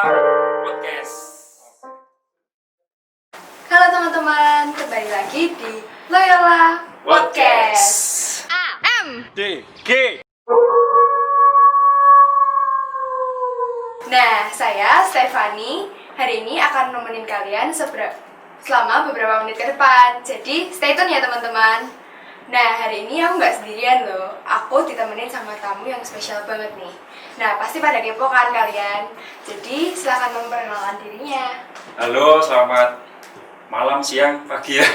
Podcast. Halo teman-teman, kembali lagi di Loyola Podcast. D G. Nah, saya Stefani hari ini akan nemenin kalian selama beberapa menit ke depan. Jadi stay tune ya teman-teman. Nah, hari ini aku nggak sendirian loh. Aku ditemenin sama tamu yang spesial banget nih. Nah, pasti pada kepo kan kalian. Jadi silakan memperkenalkan dirinya. Halo, selamat malam, siang, pagi ya.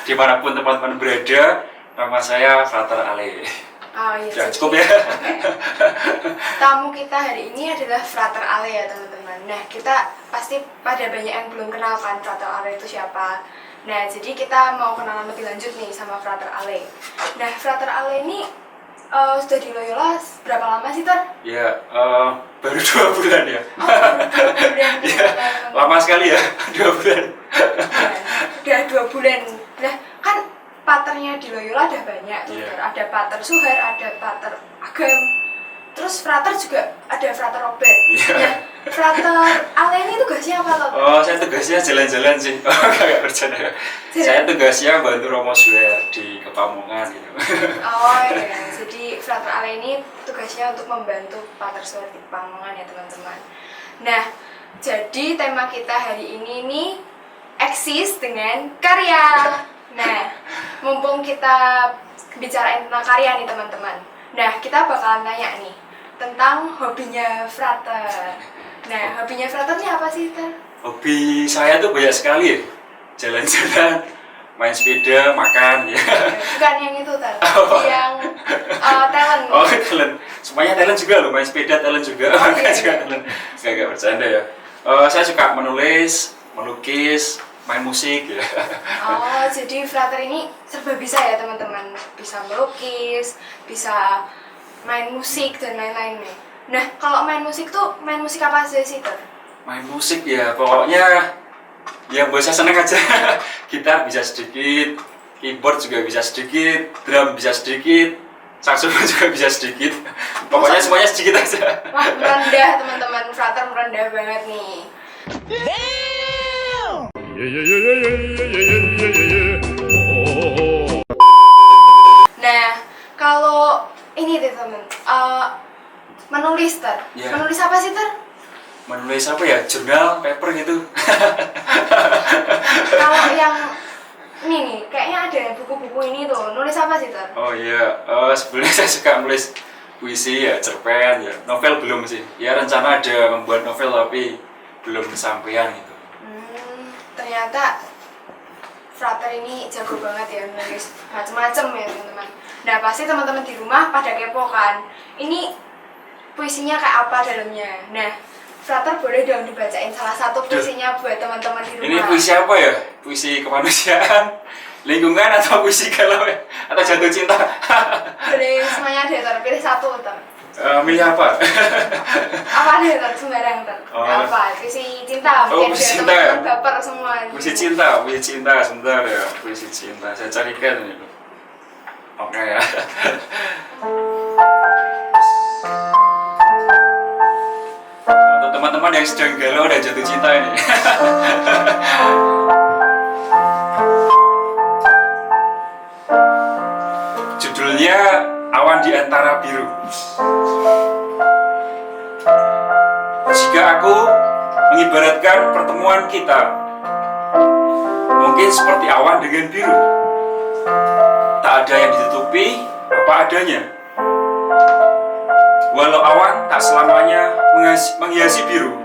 Dimanapun teman-teman berada, nama saya Frater Ale. Oh iya. Sudah cukup ya. Tamu kita hari ini adalah Frater Ale ya teman-teman. Nah, kita pasti pada banyak yang belum kenal kan Frater Ale itu siapa. Nah, jadi kita mau kenalan lebih lanjut nih sama Frater Ale. Nah, Frater Ale ini sudah di Loyola berapa lama sih, Ter? Ya, baru 2 bulan ya. Oh, baru 2 bulan. Ya, lama sekali ya, 2 bulan. Udah 2 bulan. Nah, kan paternya di Loyola ada banyak tuh, Iya. Ter. Ada pater Suher, ada pater Agam. Terus Frater juga ada Frater Robert. Iya. Nah, Frater Ale ini tugasnya apa tuh? Oh, saya tugasnya jalan-jalan sih. Oh, nggak bercanda. Saya tugasnya bantu Romo Suher di Kepamungan gitu. Oh iya, jadi Frater Ale ini tugasnya untuk membantu Pater Suher di Pamungan ya teman-teman. Nah, jadi tema kita hari ini nih eksis dengan karya. Nah, mumpung kita bicarain tentang karya nih teman-teman. Nah, kita bakalan tanya nih tentang hobinya Frater. Nah, hobinya Frater ini apa sih, Ter? Hobi saya tuh banyak sekali ya. Jalan-jalan, main sepeda, makan ya. Bukan yang itu, Ter. Oh. Yang talent. Oh, talent. Semuanya talent juga loh, main sepeda talent juga. Oh, iya. Juga talent. Gak bercanda ya. Saya suka menulis, melukis, main musik ya. Oh, jadi Frater ini serba bisa ya teman-teman. Bisa melukis, bisa main musik dan lain-lain nih. Nah, kalau main musik tuh main musik apa aja sih, Ter? Main musik ya, pokoknya yang buat saya seneng aja. Gitar bisa sedikit, keyboard juga bisa sedikit, drum bisa sedikit, saxophone juga bisa sedikit. Pokoknya semuanya sedikit aja. Wah, merendah teman-teman. Frater merendah banget nih. Nah, kalau ini deh temen, menulis, Ter. Iya. Menulis apa sih, Ter? Menulis apa ya, jurnal, paper gitu. Kalau yang ini nih, kayaknya ada buku-buku ini tuh. Nulis apa sih, Ter? Oh iya, sebenarnya saya suka nulis puisi ya, cerpen ya, novel belum sih. Ya rencana ada membuat novel tapi belum kesampaian gitu. Ternyata Frater ini jago banget ya nulis macem-macem ya teman-teman. Nah, pasti teman-teman di rumah pada kepo kan. Ini puisinya kayak apa dalamnya. Nah, Frater boleh dong dibacain salah satu puisinya buat teman-teman di rumah. Ini puisi apa ya? Puisi kemanusiaan, lingkungan atau puisi galau ya? Atau jatuh cinta? Boleh semuanya deh, Ter. Pilih satu, Ter. Milih apa? Apa deh, Ter? Sembarang, Ter. Oh. Apa? Puisi cinta. Oh, Mungkin puisi biar cinta ya? teman-teman baper semua. Puisi cinta, sebentar ya. Puisi cinta, saya carikan ini. Oke ya. Untuk teman-teman yang sedang galau dan jatuh cinta ini. Judulnya Awan di Antara Biru. Jika aku mengibaratkan pertemuan kita, mungkin seperti awan dengan biru. Tak ada yang ditutupi apa adanya. Walau awan tak selamanya menghiasi biru,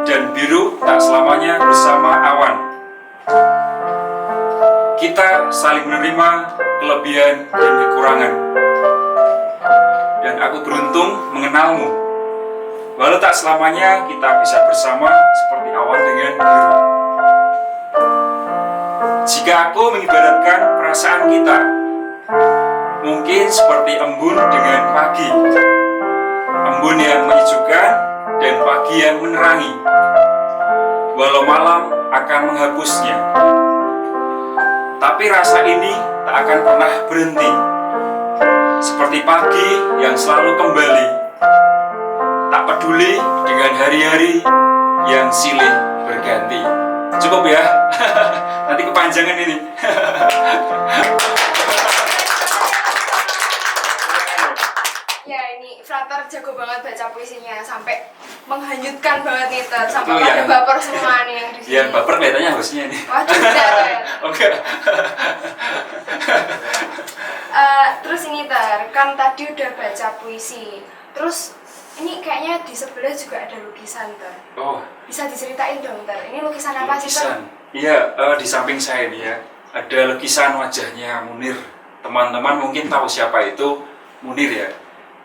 dan biru tak selamanya bersama awan. Kita saling menerima kelebihan dan kekurangan. Dan aku beruntung mengenalmu. Walau tak selamanya kita bisa bersama seperti awan dengan biru. Jika aku mengibaratkan perasaan kita, mungkin seperti embun dengan pagi. Embun yang menyejukkan dan pagi yang menerangi. Walau malam akan menghapusnya, tapi rasa ini tak akan pernah berhenti. Seperti pagi yang selalu kembali, tak peduli dengan hari-hari yang silih berganti. Cukup ya. Nanti kepanjangan ini. Ya ini Frater jago banget baca puisinya sampai menghanyutkan banget nih Ter, sampai Itu pada yang- baper semua nih yang di sini. Yang baper kelihatannya hostnya nih. Wah tidak ya. Oke. Terus ini Ter, kan tadi udah baca puisi. Terus ini kayaknya di sebelah juga ada lukisan Ter. Oh, Bisa diceritain dong Ter, ini lukisan apa sih Ter? lukisan. Iya, di samping saya nih ya, ada lukisan wajahnya Munir. Teman-teman mungkin tahu siapa itu Munir ya.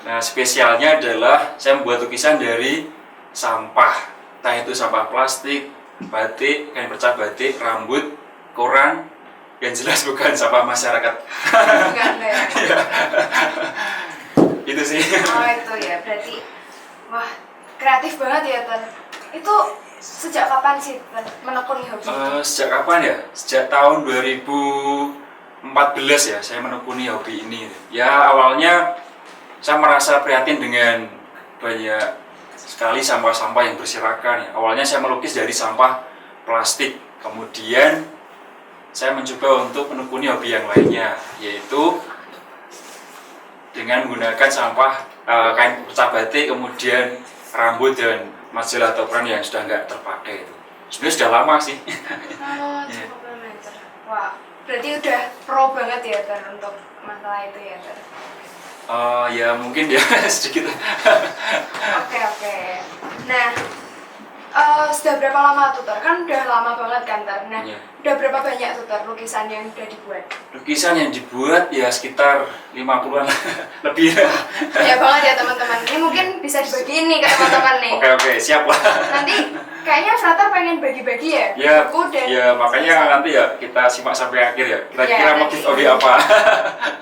Nah, spesialnya adalah saya membuat lukisan dari sampah. Entah itu sampah plastik, batik, kain perca batik, rambut, koran, yang jelas bukan sampah masyarakat. Enggak ya. Itu sih. Oh itu ya, berarti wah kreatif banget ya Ter. Itu sejak kapan sih Ter menekuni hobi itu? Sejak kapan ya? Sejak tahun 2014 ya saya menekuni hobi ini. Ya awalnya saya merasa prihatin dengan banyak sekali sampah-sampah yang berserakan ya. Awalnya saya melukis dari sampah plastik. Kemudian saya mencoba untuk menekuni hobi yang lainnya, yaitu dengan menggunakan sampah kain perca batik, kemudian rambut dan majalah atau koran yang sudah nggak terpakai itu. Sebenarnya sudah lama sih. Oh, cukup lama Ter. Wah, berarti udah pro banget ya Ter untuk masalah itu ya Ter. Ya mungkin ya sedikit. Oke. Nah, sudah berapa lama tuh Ter? Kan udah lama banget kan Ter. Nah, Iya. udah berapa banyak tuh Ter lukisan yang udah dibuat? Lukisan yang dibuat ya sekitar 50-an lebih. Banyak banget ya teman-teman. Ini mungkin bisa dibagiin nih ke teman-teman nih. Oke, siap lah. Nanti kayaknya Frater pengen bagi-bagi ya? Ya, Buku dan ya makanya nanti ya kita simak sampai akhir ya. Kira-kira Ya, mau nanti. giveaway apa?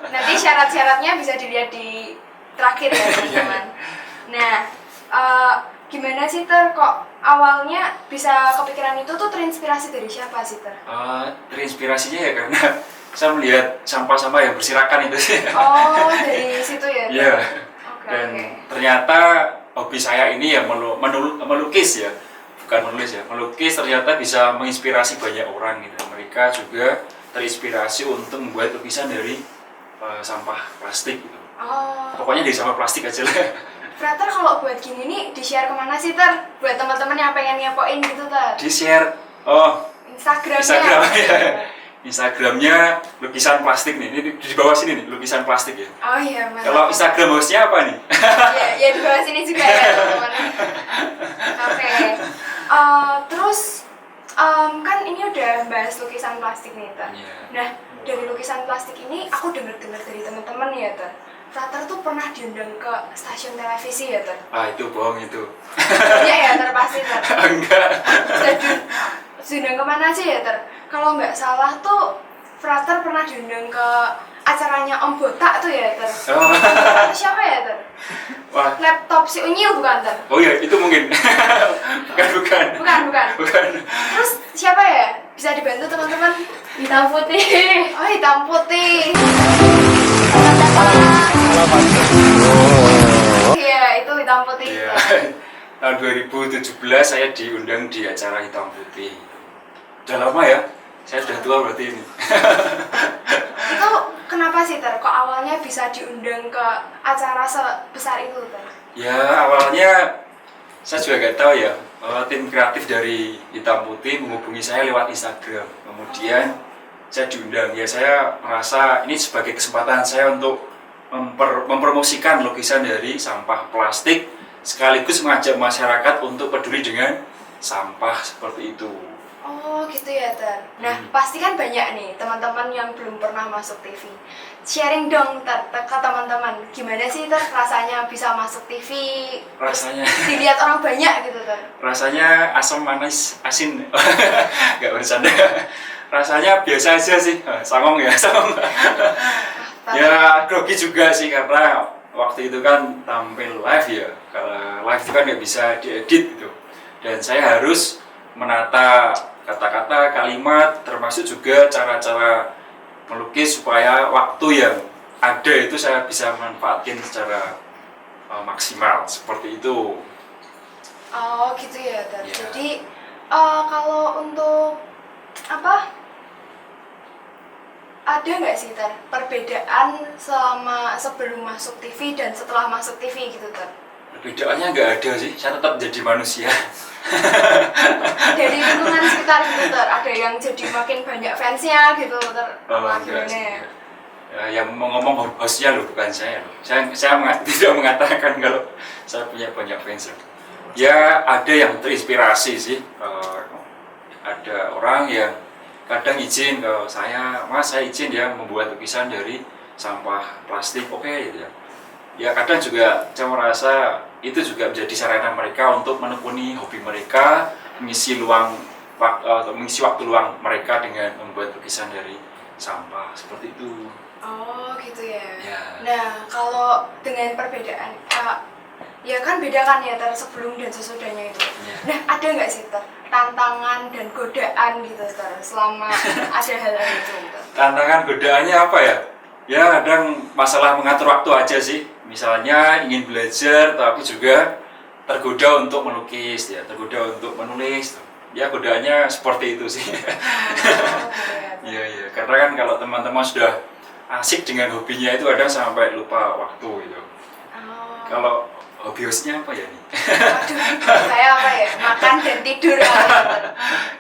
Nanti syarat-syaratnya bisa dilihat di terakhir ya teman-teman. Nah, gimana sih Ter kok awalnya bisa kepikiran itu tuh terinspirasi dari siapa sih Ter? Terinspirasinya ya karena saya melihat sampah-sampah yang berserakan itu sih. Oh, dari situ ya Ter? Iya. Oke, Dan oke. ternyata hobi saya ini ya melukis ya, bukan menulis ya. Melukis ternyata bisa menginspirasi banyak orang gitu. Mereka juga terinspirasi untuk membuat lukisan dari sampah plastik gitu. Oh, Pokoknya dari sampah plastik aja lah. Frater kalau buat gini nih di-share kemana sih Ter? Buat teman-teman yang pengen ngepoin gitu Ter? Di share, oh Instagramnya. Instagram ya. Instagramnya lukisan plastik nih. Ini di bawah sini nih lukisan plastik ya. Oh iya, mantap. Kalau Instagram hostnya apa nih? Ya di bawah sini juga ya teman-teman. Oke. Terus kan ini udah bahas lukisan plastik nih Ter. Iya. Nah dari lukisan plastik ini aku dengar-dengar dari teman-teman ya Ter. Frater tuh pernah diundang ke stasiun televisi ya Ter. Itu bohong itu. Iya ya Ter pasti Ter. Enggak. Diundang kemana sih ya Ter? Kalau nggak salah tuh Frater pernah diundang ke acaranya Om Botak tuh ya Ter. Oh. Atau siapa ya Ter? Wah. Laptop si Unyil bukan Ter? Oh iya, itu mungkin. Bukan. Bukan. Terus siapa ya? Bisa dibantu teman-teman? Hitam putih. Oh hitam putih. Iya itu hitam putih. Iya. Tahun 2017 saya diundang di acara Hitam Putih. Udah lama ya? Saya sudah tua berarti ini. Itu kenapa sih Ter? Kok awalnya bisa diundang ke acara sebesar itu Ter? Ya awalnya saya juga nggak tahu ya. Tim kreatif dari Hitam Putih menghubungi saya lewat Instagram. Kemudian saya diundang. Ya saya merasa ini sebagai kesempatan saya untuk mempromosikan lukisan dari sampah plastik sekaligus mengajak masyarakat untuk peduli dengan sampah seperti itu. Oh gitu ya Ter. Nah pasti kan banyak nih teman-teman yang belum pernah masuk TV. Sharing dong Ter ke teman-teman. Gimana sih Ter rasanya bisa masuk TV? Rasanya Dilihat orang banyak gitu Ter. rasanya asam manis asin. Nggak bercanda. Rasanya biasa aja sih. Songong ya, songong. Ya grogi juga sih karena waktu itu kan tampil live ya. Kalau live itu kan nggak bisa diedit gitu. Dan saya harus menata kata-kata, kalimat, termasuk juga cara-cara melukis supaya waktu yang ada itu saya bisa manfaatin secara maksimal seperti itu. Oh gitu ya, Ter. Iya. Jadi kalau untuk apa? Ada nggak sih, Ter, perbedaan selama sebelum masuk TV dan setelah masuk TV gitu, Ter? Perbedaannya nggak ada sih, saya tetap jadi manusia. Dari lingkungan sekitar gitu, Ter. Ada yang jadi makin banyak fansnya gitu, Ter. Apa Enggak sih, gimana? enggak. Yang mau ngomong hostnya loh, bukan saya loh. Saya tidak mengatakan kalau saya punya banyak fans loh. Ya ada yang terinspirasi sih. Ada orang yang kadang izin ke saya, Mas saya izin ya membuat lukisan dari sampah plastik, oke gitu ya. Ya kadang juga saya merasa itu juga menjadi sarana mereka untuk menekuni hobi mereka, mengisi mengisi waktu luang mereka dengan membuat lukisan dari sampah seperti itu. Oh gitu ya. Ya. Nah kalau dengan perbedaan, ya kan beda kan ya, Ter, sebelum dan sesudahnya itu. Ya. Nah ada nggak sih, Ter, tantangan dan godaan gitu, Ter, selama ada hal itu, Ter? Tantangan godaannya apa ya? Ya kadang masalah mengatur waktu aja sih. Misalnya ingin belajar tapi juga tergoda untuk melukis ya, tergoda untuk menulis. Ya godaannya seperti itu sih. Oh, gitu ya, Ter. Iya iya, karena kan kalau teman-teman sudah asik dengan hobinya itu ada sampai lupa waktu gitu. Oh. Kalau hobi hostnya apa ya nih? Aduh, saya apa ya? Makan dan tidur kali ya, Ter.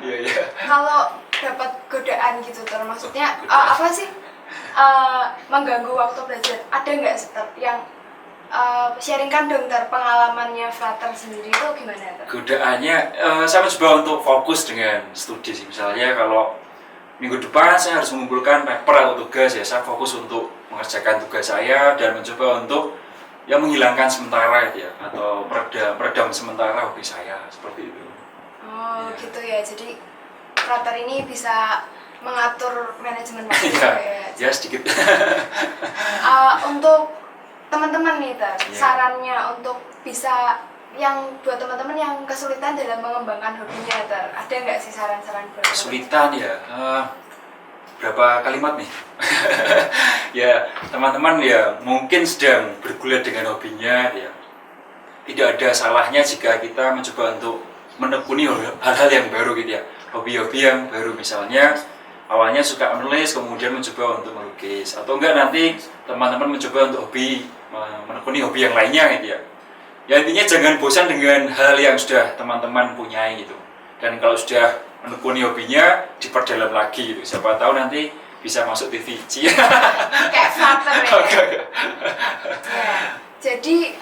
Iya iya. Kalau dapat godaan gitu, Ter, maksudnya Godaan. apa sih? Mengganggu waktu belajar. Ada nggak sih, Ter, yang sharingkan dong, Ter, pengalamannya Flutter sendiri itu gimana, Ter? Godaannya saya mencoba untuk fokus dengan studi sih. Misalnya kalau minggu depan saya harus mengumpulkan paper atau tugas ya, saya fokus untuk mengerjakan tugas saya dan mencoba untuk ya menghilangkan sementara ya atau peredam sementara hobi saya seperti itu. Oh, Iya. gitu ya. Jadi Flutter ini bisa mengatur manajemen waktu Iya, ya. ya sedikit. Untuk teman-teman nih, Ter, Iya. sarannya untuk bisa yang buat teman-teman yang kesulitan dalam mengembangkan hobinya, Ter, ada nggak sih saran-saran buat teman-teman? Kesulitan ya, berapa kalimat nih? Ya teman-teman ya mungkin sedang bergulat dengan hobinya ya, tidak ada salahnya jika kita mencoba untuk menekuni hal-hal yang baru gitu ya, hobi-hobi yang baru. Misalnya awalnya suka menulis kemudian mencoba untuk melukis, atau enggak nanti teman-teman mencoba untuk menekuni hobi yang lainnya gitu ya. Ya intinya jangan bosan dengan hal yang sudah teman-teman punyai gitu. Dan kalau sudah menekuni hobinya diperdalam lagi gitu. Siapa tahu nanti bisa masuk TV. Kayak Flutter ya. Oke. Ya. Jadi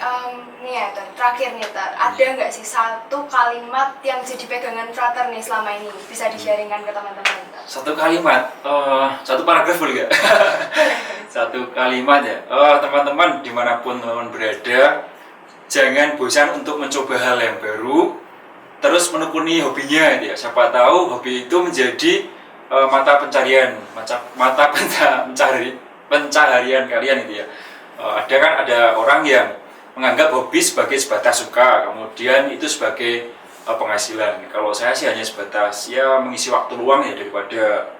nih ya, Ter, terakhir nih, Ter, ada nggak sih satu kalimat yang jadi pegangan Flutter nih selama ini bisa di-sharingkan ke teman-teman, Ter? Satu kalimat, satu paragraf boleh nggak? Satu kalimat ya. Teman-teman dimanapun teman-teman berada, jangan bosan untuk mencoba hal yang baru, terus menekuni hobinya gitu ya. Siapa tahu hobi itu menjadi mata pencaharian kalian gitu ya. Ada orang yang menganggap hobi sebagai sebatas suka, kemudian itu sebagai penghasilan. Kalau saya sih hanya sebatas ya mengisi waktu luang ya daripada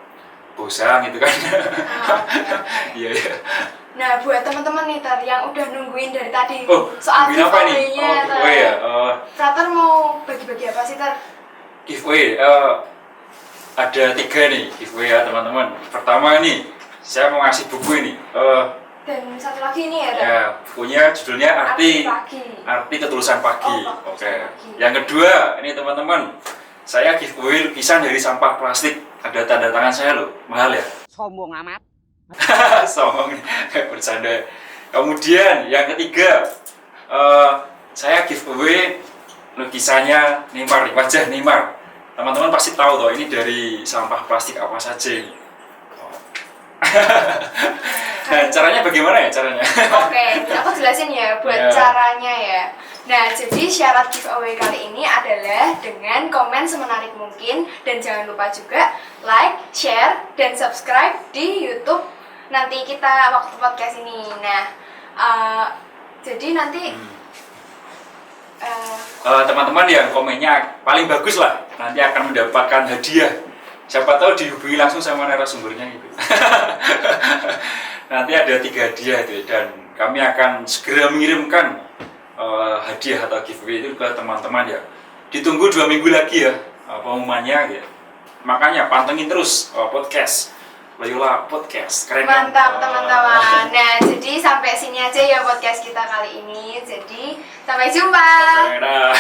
bosan gitu kan. Iya iya. Nah, buat teman-teman nih, Ter, yang udah nungguin dari tadi soal nungguin apa nih? giveaway-nya, Ter. Giveaway ya. Flutter mau bagi-bagi apa sih, Ter? Giveaway ada 3 nih giveaway ya teman-teman. Pertama ini saya mau ngasih buku ini. Dan satu lagi nih ya, Ter. Ya bukunya judulnya Arti Pagi. Arti Ketulusan Pagi. Oh, Oke. Pagi. Yang kedua ini teman-teman, saya giveaway lukisan dari sampah plastik. Ada tanda tangan saya loh, mahal ya. Sombong amat. Sombong bercanda. Kemudian yang ketiga, saya giveaway lukisannya Neymar, wajah Neymar. Teman-teman pasti tahu toh ini dari sampah plastik apa saja. Nah, caranya bagaimana ya caranya? Oke, aku jelasin ya buat Ya. caranya ya. Nah, jadi syarat giveaway kali ini adalah dengan komen semenarik mungkin dan jangan lupa juga like, share, dan subscribe di YouTube nanti kita waktu podcast ini. Nah, jadi nanti Teman-teman yang komennya paling bagus lah nanti akan mendapatkan hadiah. Siapa tahu dihubungi langsung sama narasumbernya gitu. Nanti ada 3 hadiah itu dan kami akan segera mengirimkan hadiah atau giveaway itu ke teman-teman ya. ditunggu 2 minggu lagi ya pengumumannya ya. Makanya pantengin terus podcast Loyola Podcast. Keren kan? Mantap teman-teman. Nah, jadi sampai sini aja ya podcast kita kali ini. Jadi sampai jumpa. Dadah.